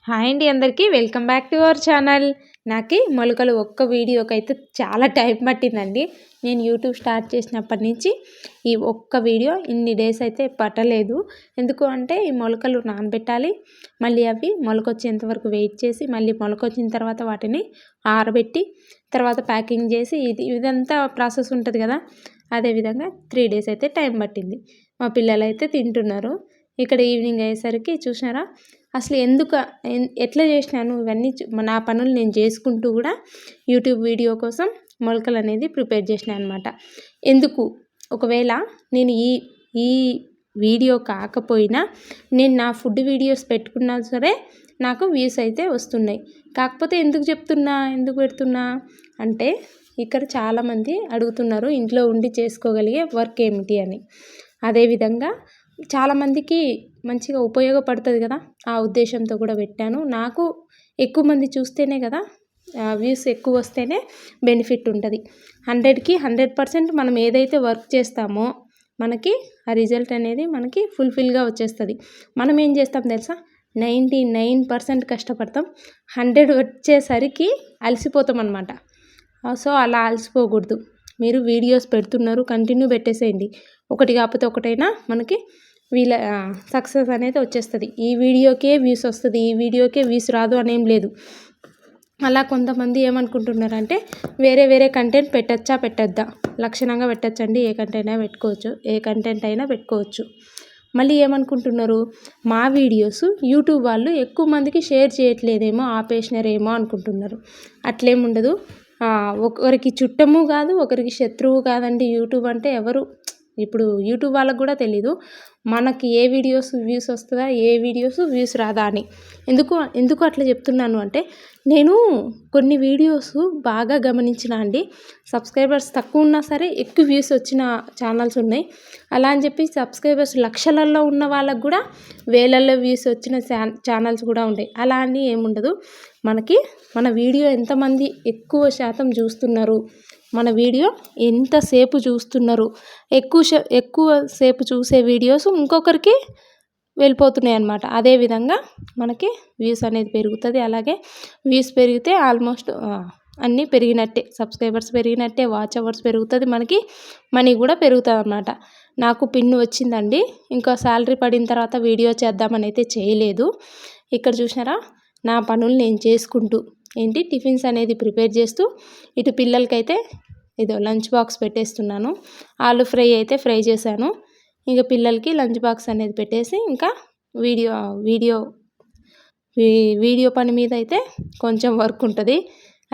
Hi అండి అందరికీ welcome back to our channel. నాకు మొలకలు ఒక్క వీడియోకైతే చాలా టైం పట్టిందండి. నేను యూట్యూబ్ స్టార్ట్ చేసినప్పటి నుంచి ఈ ఒక్క వీడియో ఇన్ని డేస్ అయితే పట్టలేదు. ఎందుకు అంటే ఈ మొలకలు నానబెట్టాలి, మళ్ళీ అవి మొలకొచ్చేంత వరకు వెయిట్ చేసి, మళ్ళీ మొలకొచ్చిన తర్వాత వాటిని ఆరబెట్టి తర్వాత ప్యాకింగ్ చేసి ఇదంతా ప్రాసెస్ ఉంటుంది కదా. అదేవిధంగా 3 డేస్ అయితే టైం పట్టింది. మా పిల్లలు అయితే తింటున్నారు. ఇక్కడ ఈవినింగ్ అయ్యేసరికి చూసినారా అసలు ఎట్లా చేసినాను ఇవన్నీ నా పనులు నేను చేసుకుంటూ కూడా యూట్యూబ్ వీడియో కోసం మొలకలు అనేది ప్రిపేర్ చేసినా అనమాట. ఎందుకు ఒకవేళ నేను ఈ వీడియో కాకపోయినా నేను నా ఫుడ్ వీడియోస్ పెట్టుకున్నా సరే నాకు వ్యూస్ అయితే వస్తున్నాయి. కాకపోతే ఎందుకు పెడుతున్నా అంటే ఇక్కడ చాలామంది అడుగుతున్నారు ఇంట్లో ఉండి చేసుకోగలిగే వర్క్ ఏమిటి అని. అదేవిధంగా చాలామందికి మంచిగా ఉపయోగపడుతుంది కదా, ఆ ఉద్దేశంతో కూడా పెట్టాను. నాకు ఎక్కువ మంది చూస్తేనే కదా వ్యూస్ ఎక్కువ వస్తేనే బెనిఫిట్ ఉంటుంది. 100కి 100% మనం ఏదైతే వర్క్ చేస్తామో మనకి ఆ రిజల్ట్ అనేది మనకి ఫుల్ఫిల్గా వచ్చేస్తుంది. మనం ఏం చేస్తాం తెలుసా, 99% కష్టపడతాం, 100 వచ్చేసరికి అలసిపోతాం అనమాట. సో అలా అలసిపోకూడదు. మీరు వీడియోస్ పెడుతున్నారు, కంటిన్యూ పెట్టేసేయండి. ఒకటి కాకపోతే ఒకటైనా మనకి సక్సెస్ అనేది వచ్చేస్తుంది. ఈ వీడియోకే వ్యూస్ వస్తుంది, ఈ వీడియోకే వ్యూస్ రాదు అనేం లేదు. అలా కొంతమంది ఏమనుకుంటున్నారంటే వేరే కంటెంట్ పెట్టద్దా, లక్షణంగా పెట్టచ్చండి, ఏ కంటెంట్ అయినా పెట్టుకోవచ్చు. మళ్ళీ ఏమనుకుంటున్నారు, మా వీడియోస్ యూట్యూబ్ వాళ్ళు ఎక్కువ మందికి షేర్ చేయట్లేదేమో, ఆపేసినారేమో అనుకుంటున్నారు. అట్లేముండదు. ఒకరికి చుట్టము కాదు, ఒకరికి శత్రువు కాదండి. యూట్యూబ్ అంటే ఇప్పుడు యూట్యూబ్ వాళ్ళకు కూడా తెలీదు మనకి ఏ వీడియోస్ వ్యూస్ వస్తుందా, ఏ వీడియోస్ వ్యూస్ రాదా అని. ఎందుకు అట్లా చెప్తున్నాను అంటే నేను కొన్ని వీడియోస్ బాగా గమనించిన అండి. సబ్స్క్రైబర్స్ తక్కువ ఉన్నా సరే ఎక్కువ వ్యూస్ వచ్చిన ఛానల్స్ ఉన్నాయి. అలా అని చెప్పి సబ్స్క్రైబర్స్ లక్షలలో ఉన్న వాళ్ళకు కూడా వేలల్లో వ్యూస్ వచ్చిన ఛానల్స్ కూడా ఉంటాయి. అలా అని ఏముండదు. మన వీడియో ఎంతమంది ఎక్కువ శాతం చూస్తున్నారు, మన వీడియో ఎంతసేపు చూస్తున్నారు, ఎక్కువ సేపు చూసే వీడియోస్ ఇంకొకరికి వెళ్ళిపోతున్నాయి అన్నమాట. అదేవిధంగా మనకి వ్యూస్ అనేది పెరుగుతుంది. అలాగే వ్యూస్ పెరిగితే ఆల్మోస్ట్ అన్నీ పెరిగినట్టే, సబ్స్క్రైబర్స్ పెరిగినట్టే, వాచ్ అవర్స్ పెరుగుతుంది, మనకి మనీ కూడా పెరుగుతుంది అన్నమాట. నాకు పిన్ వచ్చిందండి. ఇంకా శాలరీ పడిన తర్వాత వీడియో చేద్దామని అయితే చేయలేదు. ఇక్కడ చూసినారా నా పనులు నేను చేసుకుంటూ టిఫిన్స్ అనేది ప్రిపేర్ చేస్తూ ఇటు పిల్లలకైతే ఏదో లంచ్ బాక్స్ పెట్టేస్తున్నాను. ఆలు ఫ్రై అయితే ఫ్రై చేశాను. ఇంకా పిల్లలకి లంచ్ బాక్స్ అనేది పెట్టేసి ఇంకా వీడియో పని మీద అయితే కొంచెం వర్క్ ఉంటుంది.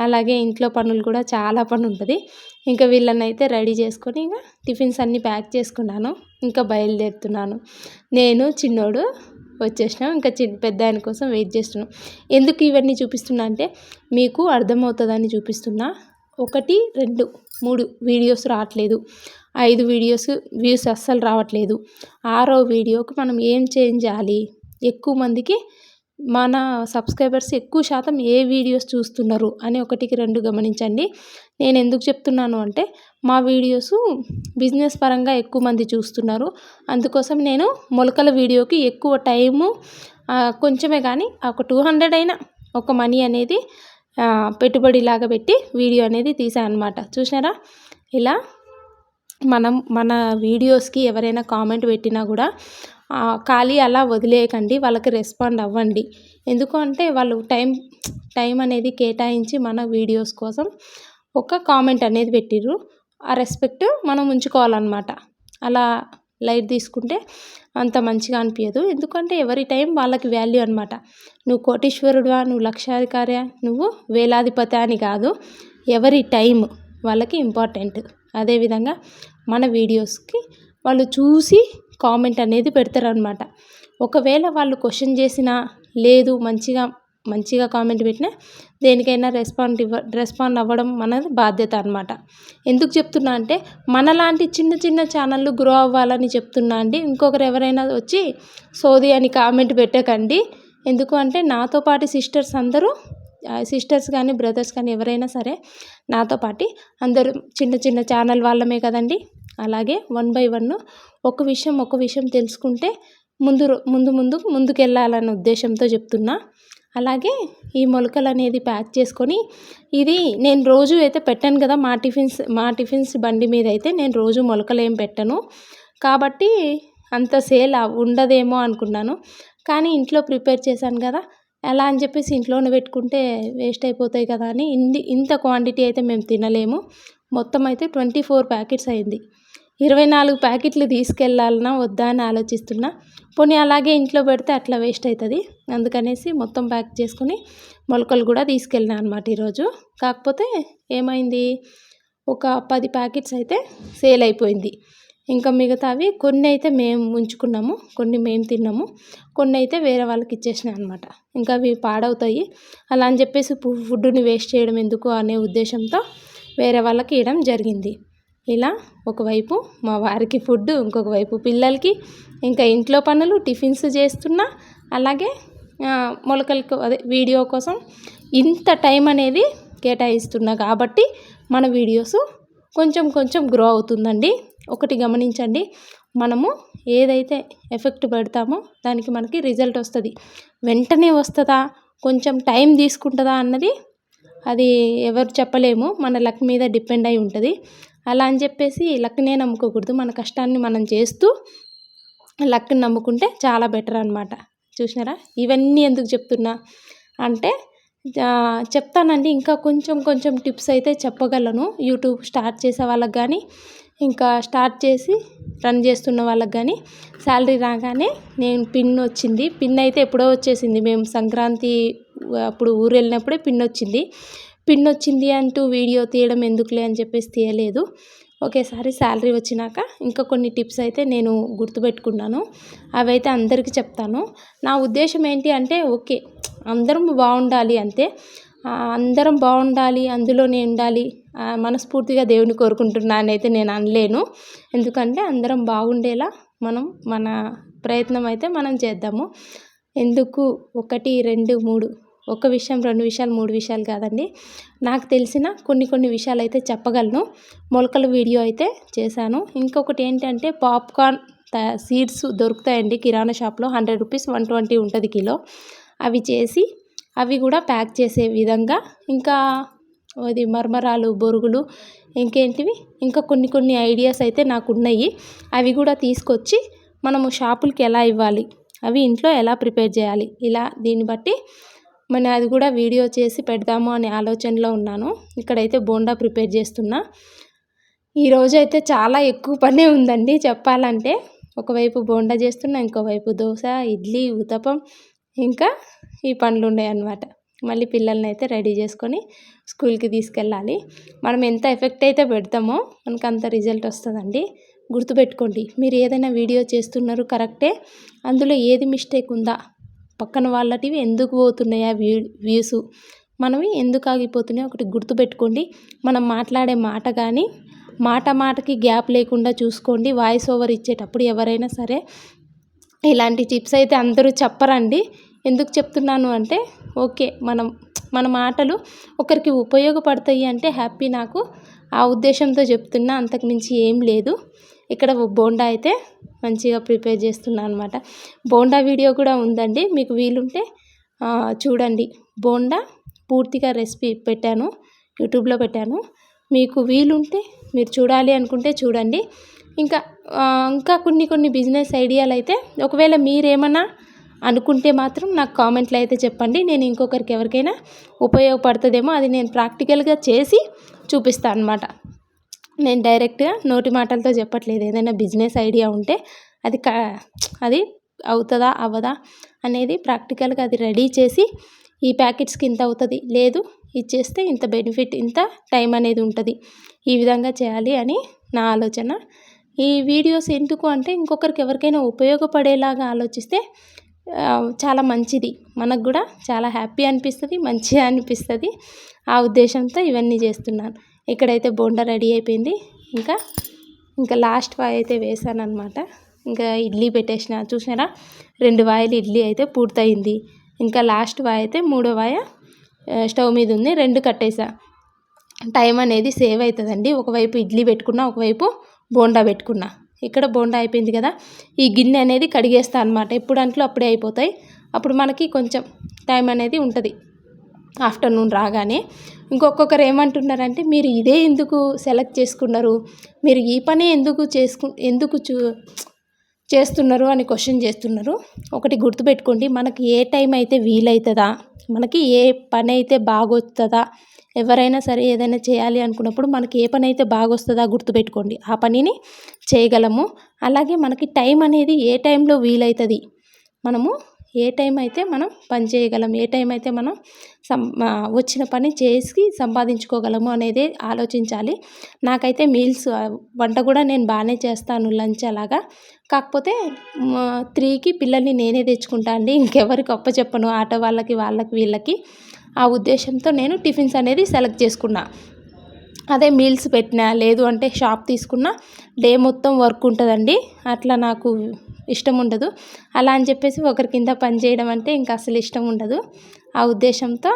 అలాగే ఇంట్లో పనులు కూడా చాలా పని ఉంటుంది. ఇంకా వీళ్ళని అయితే రెడీ చేసుకొని ఇంకా టిఫిన్స్ అన్నీ ప్యాక్ చేసుకున్నాను. ఇంకా బయలుదేరుతున్నాను. నేను చిన్నోడు వచ్చేసినాం. ఇంకా పెద్ద ఆయన కోసం వెయిట్ చేస్తున్నాం. ఎందుకు ఇవన్నీ చూపిస్తున్నా అంటే మీకు అర్థమవుతుందని చూపిస్తున్నా. 1, 2, 3 వీడియోస్ రావట్లేదు, 5 వీడియోస్ వ్యూస్ అస్సలు రావట్లేదు. 6వ వీడియోకి మనం ఏం చేంజ్ చేయాలి, ఎక్కువ మందికి మన సబ్స్క్రైబర్స్ ఎక్కువ శాతం ఏ వీడియోస్ చూస్తున్నారు అని 1కి 2 గమనించండి. నేను ఎందుకు చెప్తున్నాను అంటే మా వీడియోస్ బిజినెస్ పరంగా ఎక్కువ మంది చూస్తున్నారు. అందుకోసం నేను మొలకల వీడియోకి ఎక్కువ టైము కొంచెమే కానీ ఒక 200 అయినా ఒక మనీ అనేది పెట్టుబడిలాగా పెట్టి వీడియో అనేది తీసాను అనమాట. చూసారా ఇలా మన వీడియోస్కి ఎవరైనా కామెంట్ పెట్టినా కూడా ఖాళీ అలా వదిలేయకండి, వాళ్ళకి రెస్పాండ్ అవ్వండి. ఎందుకు అంటే వాళ్ళు టైం అనేది కేటాయించి మన వీడియోస్ కోసం ఒక కామెంట్ అనేది పెట్టిర్రు. ఆ రెస్పెక్ట్ మనం ఉంచుకోవాలన్నమాట. అలా లైట్ తీసుకుంటే అంత మంచిగా అనిపించదు. ఎందుకంటే ఎవరి టైం వాళ్ళకి వాల్యూ అనమాట. నువ్వు కోటీశ్వరుడువా, నువ్వు లక్షాధికారియా, నువ్వు వేలాధిపతి అని కాదు, ఎవరి టైం వాళ్ళకి ఇంపార్టెంట్. అదేవిధంగా మన వీడియోస్కి వాళ్ళు చూసి కామెంట్ అనేది పెడతారనమాట. ఒకవేళ వాళ్ళు క్వశ్చన్ చేసినా లేదు మంచిగా కామెంట్ పెట్టినా దేనికైనా రెస్పాండ్ అవ్వడం మనది బాధ్యత అనమాట. ఎందుకు చెప్తున్నా అంటే మనలాంటి చిన్న ఛానళ్ళు గ్రో అవ్వాలని చెప్తున్నా అండి. ఇంకొకరు ఎవరైనా వచ్చి సోది అని కామెంట్ పెట్టకండి. ఎందుకు అంటే నాతో పాటు సిస్టర్స్ కానీ బ్రదర్స్ కానీ ఎవరైనా సరే నాతో పాటు అందరూ చిన్న ఛానల్ వాళ్ళమే కదండి. అలాగే 1 by 1 ఒక విషయం తెలుసుకుంటే ముందుకెళ్ళాలనే ఉద్దేశంతో చెప్తున్నా. అలాగే ఈ మొలకలు అనేది ప్యాక్ చేసుకొని, ఇది నేను రోజు అయితే పెట్టాను కదా, మా టిఫిన్స్ బండి మీద అయితే నేను రోజు మొలకలు ఏం పెట్టను కాబట్టి అంత సేల్ ఉండదేమో అనుకున్నాను. కానీ ఇంట్లో ప్రిపేర్ చేశాను కదా, ఎలా అని చెప్పేసి ఇంట్లోనే పెట్టుకుంటే వేస్ట్ అయిపోతాయి కదా అని ఇంత క్వాంటిటీ అయితే మేము తినలేము. మొత్తం అయితే 24 ప్యాకెట్స్ అయింది. 24 ప్యాకెట్లు తీసుకెళ్ళాలనా వద్దా అని ఆలోచిస్తున్నా. పోనీ అలాగే ఇంట్లో పెడితే అట్లా వేస్ట్ అవుతుంది, అందుకనేసి మొత్తం ప్యాక్ చేసుకొని మొలకలు కూడా తీసుకెళ్ళినా అనమాట ఈరోజు. కాకపోతే ఏమైంది, ఒక 10 ప్యాకెట్స్ అయితే సేల్ అయిపోయింది. ఇంకా మిగతావి కొన్ని అయితే మేము ఉంచుకున్నాము, కొన్ని మేము తిన్నాము, కొన్ని అయితే వేరే వాళ్ళకి ఇచ్చేసినాయి అనమాట. ఇంకా అవి పాడవుతాయి, అలా అని చెప్పేసి ఫుడ్ని వేస్ట్ చేయడం ఎందుకు అనే ఉద్దేశంతో వేరే వాళ్ళకి ఇవ్వడం జరిగింది. ఇలా ఒకవైపు మా వారికి ఫుడ్, ఇంకొక వైపు పిల్లలకి, ఇంకా ఇంట్లో పనులు, టిఫిన్స్ చేస్తున్నా, అలాగే మొలకలకు అదే వీడియో కోసం ఇంత టైం అనేది కేటాయిస్తున్నా కాబట్టి మన వీడియోస్ కొంచెం కొంచెం గ్రో అవుతుందండి. ఒకటి గమనించండి, మనము ఏదైతే ఎఫెక్ట్ పెడతామో దానికి మనకి రిజల్ట్ వస్తుంది. వెంటనే వస్తుందా, కొంచెం టైం తీసుకుంటుందా అన్నది అది ఎవరు చెప్పలేము, మన లక్ మీద డిపెండ్ అయి ఉంటుంది. అలా అని చెప్పేసి లక్నే నమ్ముకోకూడదు, మన కష్టాన్ని మనం చేస్తూ లక్ని నమ్ముకుంటే చాలా బెటర్ అనమాట. చూసినారా, ఇవన్నీ ఎందుకు చెప్తున్నా అంటే చెప్తానండి, ఇంకా కొంచెం కొంచెం టిప్స్ అయితే చెప్పగలను. యూట్యూబ్ స్టార్ట్ చేసే వాళ్ళకి కానీ, ఇంకా స్టార్ట్ చేసి రన్ చేస్తున్న వాళ్ళకి కానీ, శాలరీ రాగానే నేను పిన్ వచ్చింది, పిన్ అయితే ఎప్పుడో వచ్చేసింది, మేము సంక్రాంతి అప్పుడు ఊరు వెళ్ళినప్పుడే పిన్ వచ్చింది అంటూ వీడియో తీయడం ఎందుకులే అని చెప్పేసి తీయలేదు. ఒకేసారి శాలరీ వచ్చినాక ఇంకా కొన్ని టిప్స్ అయితే నేను గుర్తుపెట్టుకున్నాను, అవైతే అందరికీ చెప్తాను. నా ఉద్దేశం ఏంటి అంటే, ఓకే అందరం బాగుండాలి అంతే, అందరం బాగుండాలి అందులోనే ఉండాలి మనస్ఫూర్తిగా దేవుని కోరుకుంటున్నాను అయితే నేను అనలేను. ఎందుకంటే అందరం బాగుండేలా మన ప్రయత్నం అయితే మనం చేద్దాము. ఎందుకు 1, 2, 3 ఒక విషయం 2 విషయాలు 3 విషయాలు కాదండి, నాకు తెలిసిన కొన్ని విషయాలు అయితే చెప్పగలను. మొలకల వీడియో అయితే చేశాను. ఇంకొకటి ఏంటంటే పాప్కార్న్ సీడ్స్ దొరుకుతాయండి కిరాణా షాప్లో, 100 రూపీస్ 120 ఉంటుంది కిలో. అవి చేసి అవి కూడా ప్యాక్ చేసే విధంగా, ఇంకా అది మరమరాలు, బొరుగులు, ఇంకేంటివి ఇంకా కొన్ని ఐడియాస్ అయితే నాకు ఉన్నాయి. అవి కూడా తీసుకొచ్చి మనము షాపులకి ఎలా ఇవ్వాలి, అవి ఇంట్లో ఎలా ప్రిపేర్ చేయాలి, ఇలా దీన్ని బట్టి అది కూడా వీడియో చేసి పెడదాము అనే ఆలోచనలో ఉన్నాను. ఇక్కడైతే బోండా ప్రిపేర్ చేస్తున్నా. ఈరోజు అయితే చాలా ఎక్కువ పనే ఉందండి చెప్పాలంటే. ఒకవైపు బోండా చేస్తున్నా, ఇంకోవైపు దోశ, ఇడ్లీ, ఉతప్పం, ఇంకా ఈ పనులు ఉన్నాయన్నమాట. మళ్ళీ పిల్లల్ని అయితే రెడీ చేసుకొని స్కూల్కి తీసుకెళ్ళాలి. మనం ఎంత ఎఫెక్ట్ అయితే పెడతామో మనకు అంత రిజల్ట్ వస్తుందండి. గుర్తుపెట్టుకోండి, మీరు ఏదైనా వీడియో చేస్తున్నారు కరెక్టే, అందులో ఏది మిస్టేక్ ఉందా, పక్కన వాళ్ళటివి ఎందుకు పోతున్నాయా వ్యూస్, మనవి ఎందుకు ఆగిపోతున్నాయి ఒకటి గుర్తుపెట్టుకోండి. మనం మాట్లాడే మాట కానీ మాటకి గ్యాప్ లేకుండా చూసుకోండి. వాయిస్ ఓవర్ ఇచ్చేటప్పుడు ఎవరైనా సరే ఇలాంటి టిప్స్ అయితే అందరూ చెప్పరండి. ఎందుకు చెప్తున్నాను అంటే, ఓకే మన మాటలు ఒకరికి ఉపయోగపడతాయి అంటే హ్యాపీ నాకు, ఆ ఉద్దేశంతో చెప్తున్నా, అంతకుమించి ఏం లేదు. ఇక్కడ బోండా అయితే మంచిగా ప్రిపేర్ చేస్తున్నా అనమాట. బోండా వీడియో కూడా ఉందండి, మీకు వీలుంటే చూడండి. బోండా పూర్తిగా రెసిపీ పెట్టాను, యూట్యూబ్లో పెట్టాను. మీకు వీలుంటే మీరు చూడాలి అనుకుంటే చూడండి. ఇంకా కొన్ని బిజినెస్ ఐడియాలు అయితే ఒకవేళ మీరేమన్నా అనుకుంటే మాత్రం నాకు కామెంట్లో అయితే చెప్పండి. నేను ఇంకొకరికి ఎవరికైనా ఉపయోగపడుతుందేమో, అది నేను ప్రాక్టికల్గా చేసి చూపిస్తాను అనమాట. నేను డైరెక్ట్గా నోటి మాటలతో చెప్పట్లేదు. ఏదైనా బిజినెస్ ఐడియా ఉంటే అది అవుతుందా అవ్వదా అనేది ప్రాక్టికల్గా అది రెడీ చేసి, ఈ ప్యాకెట్స్కి ఇంత అవుతుంది, లేదు ఇచ్చేస్తే ఇంత బెనిఫిట్, ఇంత టైం అనేది ఉంటుంది, ఈ విధంగా చేయాలి అని నా ఆలోచన. ఈ వీడియోస్ ఎందుకు అంటే, ఇంకొకరికి ఎవరికైనా ఉపయోగపడేలాగా ఆలోచిస్తే చాలా మంచిది, మనకు కూడా చాలా హ్యాపీ అనిపిస్తుంది, మంచిగా అనిపిస్తుంది. ఆ ఉద్దేశంతో ఇవన్నీ చేస్తున్నాను. ఇక్కడైతే బోండా రెడీ అయిపోయింది. ఇంకా లాస్ట్ వాయి అయితే వేసాను అనమాట. ఇంకా ఇడ్లీ పెట్టేసిన, చూసినారా 2 వాయిలు ఇడ్లీ అయితే పూర్తయింది. ఇంకా లాస్ట్ వాయి అయితే 3వ వాయ స్టవ్ మీద ఉంది, 2 కట్టేసా. టైం అనేది సేవ్ అవుతుందండి. ఒకవైపు ఇడ్లీ పెట్టుకున్నా, ఒకవైపు బోండా పెట్టుకున్నా. ఇక్కడ బోండా అయిపోయింది కదా, ఈ గిన్నె అనేది కడిగేస్తా అనమాట. ఎప్పుడు అంట్లో అప్పుడే అయిపోతాయి. అప్పుడు మనకి కొంచెం టైం అనేది ఉంటుంది ఆఫ్టర్నూన్ రాగానే. ఇంకొకరు ఏమంటున్నారంటే, మీరు ఇదే ఎందుకు సెలెక్ట్ చేసుకున్నారు, మీరు ఈ పనే ఎందుకు చేస్తున్నారు అని క్వశ్చన్ చేస్తున్నారు. ఒకటి గుర్తుపెట్టుకోండి, మనకి ఏ టైం అయితే వీలవుతుందా, మనకి ఏ పని అయితే బాగొస్తుందా, ఎవరైనా సరే ఏదైనా చేయాలి అనుకున్నప్పుడు మనకి ఏ పని అయితే బాగొస్తుందా గుర్తుపెట్టుకోండి, ఆ పనిని చేయగలము. అలాగే మనకి టైం అనేది ఏ టైంలో వీలవుతుంది, మనము ఏ టైం అయితే మనం పని చేయగలం, ఏ టైం అయితే మనం వచ్చిన పని చేసి సంపాదించుకోగలము అనేది ఆలోచించాలి. నాకైతే వంట కూడా నేను బాగానే చేస్తాను, లంచ్ అలాగా. కాకపోతే 3కి పిల్లల్ని నేనే తెచ్చుకుంటా అండి, ఇంకెవరికి అప్పచెప్పను, ఆటో వాళ్ళకి వీళ్ళకి. ఆ ఉద్దేశంతో నేను టిఫిన్స్ అనేది సెలెక్ట్ చేసుకున్నా. అదే మీల్స్ పెట్టినా, లేదు అంటే షాప్ తీసుకున్నా డే మొత్తం వర్క్ ఉంటుందండి, అట్లా నాకు ఇష్టం ఉండదు. అలా అని చెప్పేసి ఒకరి కింద పని చేయడం అంటే ఇంకా అసలు ఇష్టం ఉండదు. ఆ ఉద్దేశంతో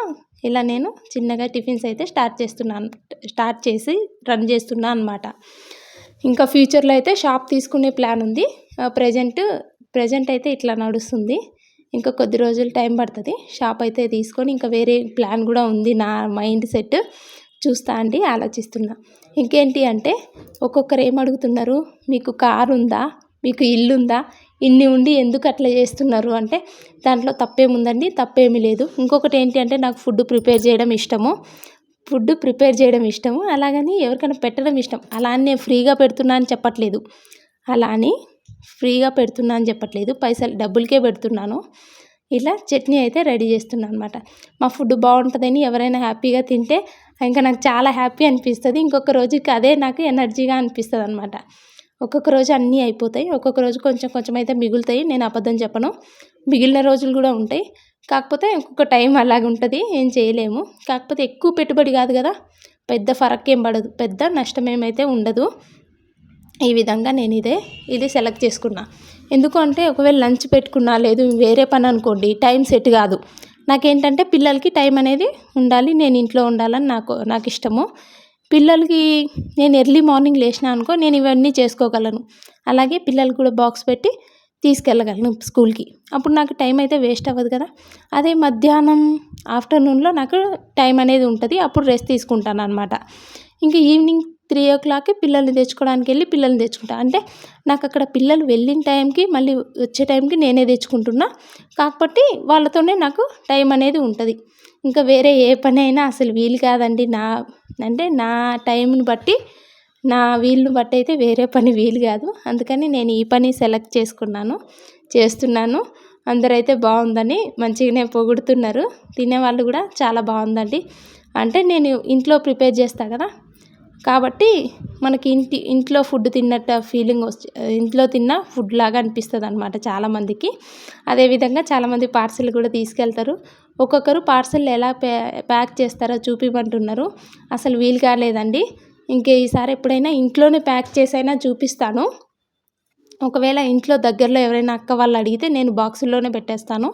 ఇలా నేను చిన్నగా టిఫిన్స్ అయితే స్టార్ట్ చేసి రన్ చేస్తున్నా అనమాట. ఇంకా ఫ్యూచర్లో అయితే షాప్ తీసుకునే ప్లాన్ ఉంది. ప్రజెంట్ అయితే ఇట్లా నడుస్తుంది. ఇంకా కొద్ది రోజులు టైం పడుతుంది షాప్ అయితే తీసుకొని. ఇంకా వేరే ప్లాన్ కూడా ఉంది నా మైండ్ సెట్, చూస్తా అండి, ఆలోచిస్తున్నా. ఇంకేంటి అంటే, ఒక్కొక్కరు ఏమడుగుతున్నారు, మీకు కారు ఉందా, మీకు ఇల్లు ఉందా, ఇన్ని ఉండి ఎందుకు అట్లా చేస్తున్నారు అంటే, దాంట్లో తప్పేముందండి, తప్పేమీ లేదు. ఇంకొకటి ఏంటి అంటే, నాకు ఫుడ్ ప్రిపేర్ చేయడం ఇష్టము, అలాగని ఎవరికైనా పెట్టడం ఇష్టం. అలా అని నేను ఫ్రీగా పెడుతున్నా అని చెప్పట్లేదు, పైసలు డబ్బులకే పెడుతున్నాను. ఇలా చట్నీ అయితే రెడీ చేస్తున్నాను అనమాట. మా ఫుడ్ బాగుంటుందని ఎవరైనా హ్యాపీగా తింటే ఇంకా నాకు చాలా హ్యాపీ అనిపిస్తుంది. ఇంకొక రోజుకి అదే నాకు ఎనర్జీగా అనిపిస్తుంది అనమాట. ఒక్కొక్క రోజు అన్నీ అయిపోతాయి, ఒక్కొక్క రోజు కొంచెం అయితే మిగులుతాయి. నేను అబద్ధం చెప్పను, మిగిలిన రోజులు కూడా ఉంటాయి. కాకపోతే ఒక్కొక్క టైం అలాగ ఉంటుంది, ఏం చేయలేము. కాకపోతే ఎక్కువ పెట్టుబడి కాదు కదా, పెద్ద ఫరక్ ఏం పడదు, పెద్ద నష్టం ఏమైతే ఉండదు. ఈ విధంగా నేను ఇది సెలెక్ట్ చేసుకున్నా. ఎందుకు అంటే, ఒకవేళ లంచ్ పెట్టుకున్నా, లేదు వేరే పని అనుకోండి, టైం సెట్ కాదు. నాకేంటంటే పిల్లలకి టైం అనేది ఉండాలి, నేను ఇంట్లో ఉండాలని నాకు ఇష్టము. పిల్లలకి నేను ఎర్లీ మార్నింగ్ లేచిన అనుకో, నేను ఇవన్నీ చేసుకోగలను. అలాగే పిల్లలు కూడా బాక్స్ పెట్టి తీసుకెళ్ళగలను స్కూల్కి. అప్పుడు నాకు టైం అయితే వేస్ట్ అవ్వదు కదా. అదే మధ్యాహ్నం ఆఫ్టర్నూన్లో నాకు టైం అనేది ఉంటుంది, అప్పుడు రెస్ట్ తీసుకుంటాను అనమాట. ఇంకా ఈవినింగ్ 3 o'clockకి పిల్లల్ని తెచ్చుకోవడానికి వెళ్ళి పిల్లల్ని తెచ్చుకుంటా. అంటే నాకు అక్కడ పిల్లలు వెళ్ళిన టైంకి మళ్ళీ వచ్చే టైంకి నేనే తెచ్చుకుంటున్నా, కాబట్టి వాళ్ళతోనే నాకు టైం అనేది ఉంటుంది. ఇంకా వేరే ఏ పని అయినా అసలు వీలు కాదండి. నా టైంని బట్టి, నా వీలుని బట్టి అయితే వేరే పని వీలు కాదు. అందుకని నేను ఈ పని సెలెక్ట్ చేస్తున్నాను. అందరైతే బాగుందని మంచిగానే పొగుడుతున్నారు, తినేవాళ్ళు కూడా చాలా బాగుందండి. అంటే నేను ఇంట్లో ప్రిపేర్ చేస్తా కదా, కాబట్టి మనకి ఇంట్లో ఫుడ్ తిన్నట్టు ఫీలింగ్ ఇంట్లో తిన్న ఫుడ్ లాగా అనిపిస్తుంది అనమాట చాలామందికి. అదేవిధంగా చాలామంది పార్సెల్ కూడా తీసుకెళ్తారు. ఒక్కొక్కరు పార్సెల్ ఎలా ప్యాక్ చేస్తారో చూపిమంటున్నారు, అసలు వీలు కాలేదండి. ఈసారి ఎప్పుడైనా ఇంట్లోనే ప్యాక్ చేసైనా చూపిస్తాను. ఒకవేళ ఇంట్లో దగ్గరలో ఎవరైనా అక్క వాళ్ళు అడిగితే నేను బాక్సుల్లోనే పెట్టేస్తాను,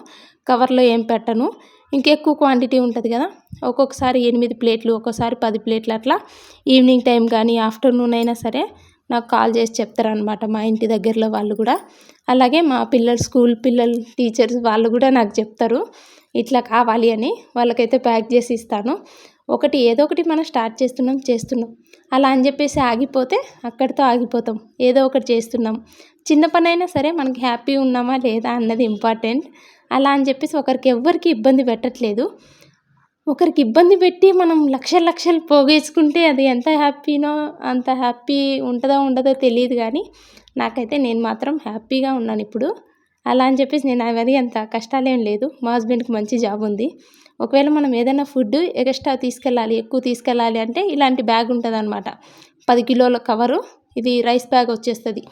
కవర్లో ఏం పెట్టను. ఇంకెక్కువ క్వాంటిటీ ఉంటుంది కదా, ఒక్కొక్కసారి 8 ప్లేట్లు, ఒక్కోసారి 10 ప్లేట్లు అట్లా ఈవినింగ్ టైం కానీ ఆఫ్టర్నూన్ అయినా సరే నాకు కాల్ చేసి చెప్తారనమాట మా ఇంటి దగ్గరలో వాళ్ళు కూడా. అలాగే మా స్కూల్ పిల్లలు టీచర్స్ వాళ్ళు కూడా నాకు చెప్తారు ఇట్లా కావాలి అని, వాళ్ళకైతే ప్యాక్ చేసి ఇస్తాను. ఏదో ఒకటి మనం స్టార్ట్ చేస్తున్నాం అలా అని చెప్పేసి ఆగిపోతే అక్కడితో ఆగిపోతాం, ఏదో ఒకటి చేస్తున్నాం. చిన్న పని అయినా సరే మనకి హ్యాపీ ఉన్నామా లేదా అన్నది ఇంపార్టెంట్. అలా అని చెప్పేసి ఎవ్వరికి ఇబ్బంది పెట్టట్లేదు. ఒకరికి ఇబ్బంది పెట్టి మనం లక్షలు పోగేసుకుంటే అది ఎంత హ్యాపీనో, అంత హ్యాపీ ఉంటుందో ఉండదో తెలియదు. కానీ నాకైతే నేను మాత్రం హ్యాపీగా ఉన్నాను ఇప్పుడు. అలా అని చెప్పేసి నేను అవన్నీ అంత కష్టాలేం లేదు. మా హస్బెండ్కి మంచి జాబ్ ఉంది. ఒకవేళ మనం ఏదైనా ఫుడ్ ఎక్స్ట్రా ఎక్కువ తీసుకెళ్ళాలి అంటే ఇలాంటి బ్యాగ్ ఉంటుంది అనమాట, 10 కిలోల కవరు, ఇది రైస్ బ్యాగ్ వచ్చేస్తుంది.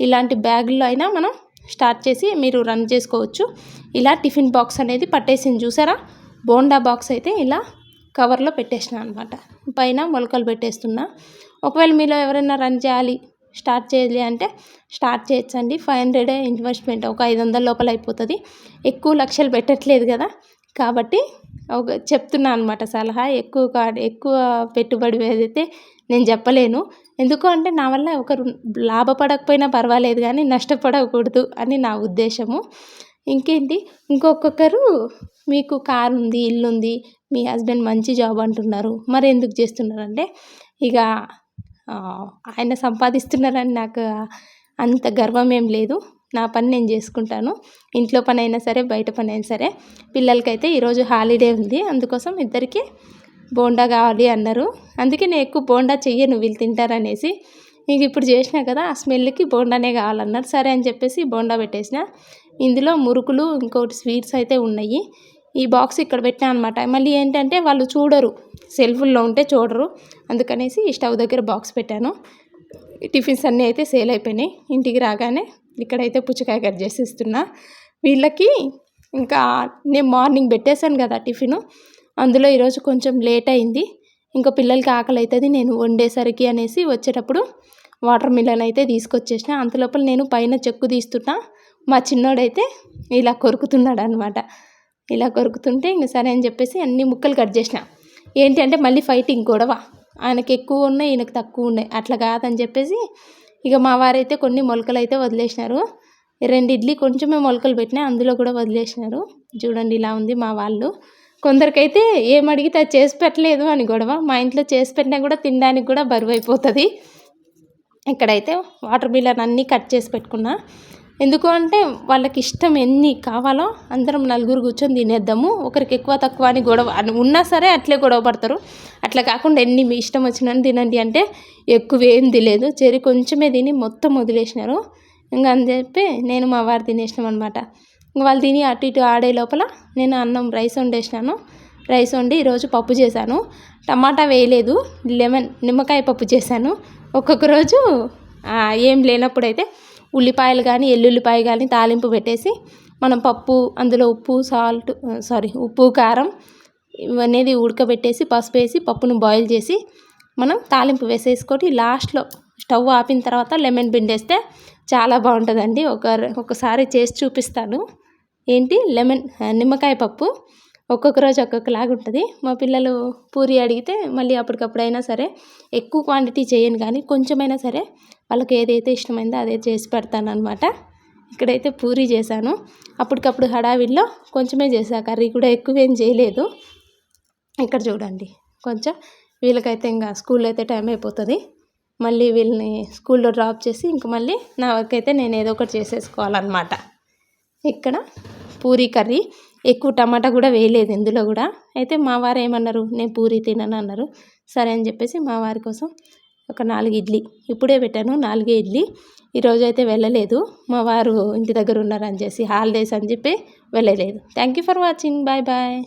ఇలాంటి బ్యాగుల్లో అయినా మనం స్టార్ట్ చేసి మీరు రన్ చేసుకోవచ్చు. ఇలా టిఫిన్ బాక్స్ అనేది పట్టేసింది చూసారా, బోండా బాక్స్ అయితే ఇలా కవర్లో పెట్టేసిన అనమాట, పైన మొలకలు పెట్టేస్తున్నా. ఒకవేళ మీలో ఎవరైనా రన్ స్టార్ట్ చేయాలి అంటే స్టార్ట్ చేయొచ్చండి. 500 ఇన్వెస్ట్మెంట్, ఒక 500 లోపల అయిపోతుంది. ఎక్కువ లక్షలు పెట్టట్లేదు కదా, కాబట్టి చెప్తున్నా అనమాట సలహా. ఎక్కువ పెట్టుబడి అయితే నేను చెప్పలేను. ఎందుకు అంటే నా వల్ల ఒకరు లాభపడకపోయినా పర్వాలేదు కానీ నష్టపడకూడదు అని నా ఉద్దేశము. ఇంకేంటి ఇంకొకరు మీకు కారు ఉంది, ఇల్లు ఉంది, మీ హస్బెండ్ మంచి జాబ్ అంటున్నారు, మరి ఎందుకు చేస్తున్నారంటే ఇక ఆయన సంపాదిస్తున్నారని నాకు అంత గర్వం ఏం లేదు. నా పని నేను చేసుకుంటాను. ఇంట్లో పని అయినా సరే, బయట పని అయినా సరే. పిల్లలకైతే ఈరోజు హాలిడే ఉంది, అందుకోసం ఇద్దరికి బోండా కావాలి అన్నారు. అందుకే నేను ఎక్కువ బోండా చెయ్యను, వీళ్ళు తింటారనేసి. ఇంక ఇప్పుడు చేసినా కదా, ఆ స్మెల్కి బోండానే కావాలన్నారు. సరే అని చెప్పేసి బోండా పెట్టేసిన. ఇందులో మురుకులు ఇంకోటి స్వీట్స్ అయితే ఉన్నాయి. ఈ బాక్స్ ఇక్కడ పెట్టినా అనమాట. మళ్ళీ ఏంటంటే వాళ్ళు చూడరు, సెల్ఫుల్లో ఉంటే చూడరు, అందుకనేసి స్టవ్ దగ్గర బాక్స్ పెట్టాను. టిఫిన్స్ అన్నీ అయితే సేల్ అయిపోయినాయి. ఇంటికి రాగానే ఇక్కడైతే పుచ్చకాయ కట్ చేసి ఇస్తున్నా వీళ్ళకి. ఇంకా నేను మార్నింగ్ పెట్టేశాను కదా టిఫిన్, అందులో ఈరోజు కొంచెం లేట్ అయింది. ఇంకా పిల్లలకి ఆకలి అవుతుంది నేను వండేసరికి అనేసి వచ్చేటప్పుడు వాటర్ మిలన్ అయితే తీసుకొచ్చేసిన. అంతలోపల నేను పైన చెక్కు తీస్తున్నా, మా చిన్నోడైతే ఇలా కొరుకుతున్నాడు అనమాట. ఇలా కొరుకుతుంటే ఇంక సరే అని చెప్పేసి అన్ని ముక్కలు కట్ చేసిన. ఏంటి అంటే మళ్ళీ ఫైటింగ్, గొడవ. ఆయనకి ఎక్కువ ఉన్నాయి, ఈయనకు తక్కువ ఉన్నాయి, అట్లా కాదని చెప్పేసి ఇక మా వారైతే కొన్ని మొలకలు అయితే వదిలేసినారు. 2 ఇడ్లీ కొంచెమే మొలకలు పెట్టినాయి, అందులో కూడా వదిలేసినారు. చూడండి ఇలా ఉంది మా వాళ్ళు. కొందరికైతే ఏం అడిగితే అది చేసి పెట్టలేదు అని గొడవ. మా ఇంట్లో చేసి పెట్టినా కూడా తినడానికి కూడా బరువు అయిపోతుంది. ఇక్కడైతే వాటర్ మిలన్ అన్నీ కట్ చేసి పెట్టుకున్నా. ఎందుకు అంటే వాళ్ళకి ఇష్టం ఎన్ని కావాలో అందరం నలుగురు కూర్చొని తినేద్దాము, ఒకరికి ఎక్కువ తక్కువ అని గొడవ ఉన్నా సరే అట్లే గొడవ పడతారు. అట్లా కాకుండా ఎన్ని మీ ఇష్టం వచ్చినని తినండి అంటే ఎక్కువ ఏం తినలేదు, చెరి కొంచెమే తిని మొత్తం వదిలేసినారు. ఇంకా అని చెప్పి నేను మా వారు తినేసినాం అనమాట. ఇంక వాళ్ళు తిని అటు ఇటు ఆడే లోపల నేను అన్నం రైస్ వండేసినాను. రైస్ వండి ఈరోజు పప్పు చేశాను. టమాటా వేయలేదు, నిమ్మకాయ పప్పు చేశాను. ఒక్కొక్క రోజు ఏం లేనప్పుడైతే ఉల్లిపాయలు కానీ ఎల్లుల్లిపాయ కానీ తాలింపు పెట్టేసి మనం పప్పు అందులో ఉప్పు కారం ఇవన్నీ ఉడకబెట్టేసి పసుపు వేసి పప్పును బాయిల్ చేసి మనం తాలింపు వేసేసుకొని లాస్ట్లో స్టవ్ ఆపిన తర్వాత లెమన్ పిండేస్తే చాలా బాగుంటుందండి. ఒకసారి చేసి చూపిస్తాను. ఏంటి నిమ్మకాయ పప్పు ఒక్కొక్క రోజు ఒక్కొక్కలాగా ఉంటుంది. మా పిల్లలు పూరి అడిగితే మళ్ళీ అప్పటికప్పుడైనా సరే ఎక్కువ క్వాంటిటీ చేయను, కానీ కొంచెమైనా సరే వాళ్ళకి ఏదైతే ఇష్టమైందో అదే చేసి పెడతాను అనమాట. ఇక్కడైతే పూరి చేశాను, అప్పటికప్పుడు హడావిడిలో కొంచెమే చేశా, కర్రీ కూడా ఎక్కువేం చేయలేదు. ఇక్కడ చూడండి కొంచెం వీళ్ళకైతే ఇంకా స్కూల్లో అయితే టైం అయిపోతుంది. మళ్ళీ వీళ్ళని స్కూల్లో డ్రాప్ చేసి ఇంక మళ్ళీ నా వర్క్ అయితే నేను ఏదో ఒకటి చేసేసుకోవాలన్నమాట. ఇక్కడ పూరీ కర్రీ ఎక్కువ టమాటా కూడా వేయలేదు ఇందులో కూడా. అయితే మా వారు ఏమన్నారు, నేను పూరీ తినను అన్నారు. సరే అని చెప్పేసి మా వారి కోసం ఒక 4 ఇడ్లీ ఇప్పుడే పెట్టాను, 4 ఇడ్లీ. ఈరోజు అయితే వెళ్ళలేదు, మా వారు ఇంటి దగ్గర ఉన్నారని చేసి హాలిడేస్ అని చెప్పి వెళ్ళలేదు. Thank you for watching, bye bye.